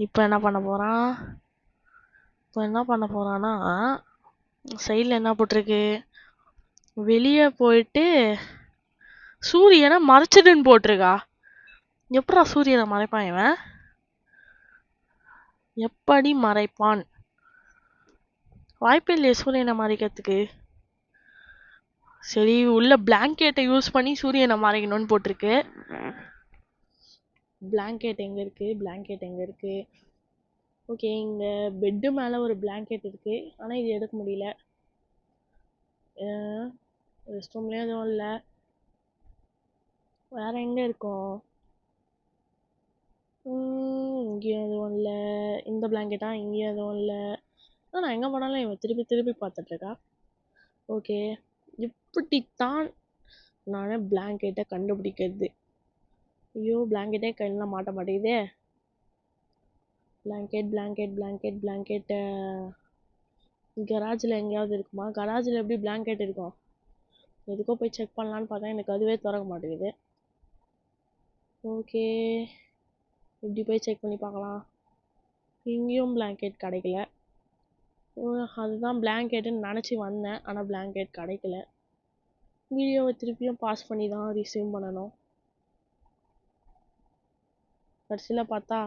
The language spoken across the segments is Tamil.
இப்போ என்ன பண்ண போறான்? இப்போ என்ன பண்ண போறான்னா, சைடில் என்ன போட்டிருக்கு? வெளியே போயிட்டு சூரியனை மறைச்சிடுன்னு போட்டிருக்கா. எப்படா சூரியனை மறைப்பான் இவன்? எப்படி மறைப்பான்? வாய்ப்பு இல்லையே சூரியனை மறைக்கிறதுக்கு. சரி, உள்ள பிளாங்கெட்டை யூஸ் பண்ணி சூரியனை மறைக்கணும்னு போட்டிருக்கு. பிளாங்கெட் எங்க இருக்கு? பிளாங்கெட் எங்க இருக்கு? ஓகே, இங்க பெட்டு மேல ஒரு பிளாங்கெட் இருக்கு. ஆனா இது எடுக்க முடியல. ரெஸ்ட் ரூம்லயும் எதுவும் இல்ல. வேற எங்க இருக்கும்? இங்கேயும் எதுவும் இல்ல. இந்த பிளாங்கெட்டா? இங்கேயும் எதுவும் இல்ல. நான் எங்க போனாலும் இவன் திருப்பி திருப்பி பார்த்துட்டு இருக்கா. ஓகே, இப்படித்தான் நான் பிளாங்கெட்டை கண்டுபிடிக்கிறது. ஐயோ, பிளாங்கெட்டே கையில மாட்ட மாட்டேங்குதே. பிளாங்கெட் பிளாங்கெட் பிளாங்கெட் பிளாங்கெட் கராஜில் எங்கேயாவது இருக்குமா? கராஜில் எப்படி பிளாங்கெட் இருக்கும்? எதுக்கோ போய் செக் பண்ணலான்னு பார்த்தா எனக்கு அதுவே திறக்க மாட்டேங்குது. ஓகே, இப்படி போய் செக் பண்ணி பார்க்கலாம். இங்கேயும் பிளாங்கெட் கிடைக்கல. அதுதான் பிளாங்கெட்டுன்னு நினச்சி வந்தேன், ஆனால் பிளாங்கெட் கிடைக்கல. வீடியோவை திருப்பியும் பாஸ் பண்ணி தான் ரிசீவ் பண்ணணும். கடைசியில் பார்த்தா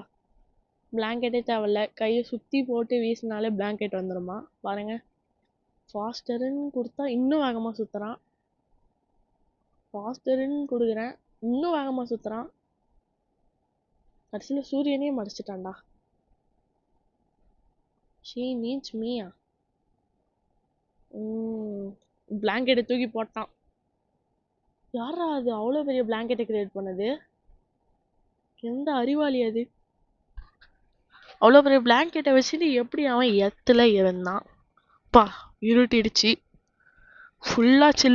பிளாங்கெட்டே தேவையில்ல, கையை சுற்றி போட்டு வீசினாலே பிளாங்கெட் வந்துடுமா பாருங்க. ஃபாஸ்டருன்னு கொடுத்தா இன்னும் வேகமாக சுற்றுறான். ஃபாஸ்டருன்னு கொடுக்குறேன், இன்னும் வேகமாக சுற்றுறான். கடைசியில் சூரியனையும் மறைச்சிட்டான்டா. She needs மீயா. பிளாங்கெட்டை தூக்கி போட்டான். யாரா அது அவ்வளோ பெரிய பிளாங்கெட்டை கிரியேட் பண்ணது? எந்த அறிவாளி அது? அவ்வளோ பெரிய பிளாங்கெட்டை வச்சுட்டு எப்படி அவன் எத்துல இருந்தான்? பா, இருட்டிடுச்சு. ஃபுல்லாக சில்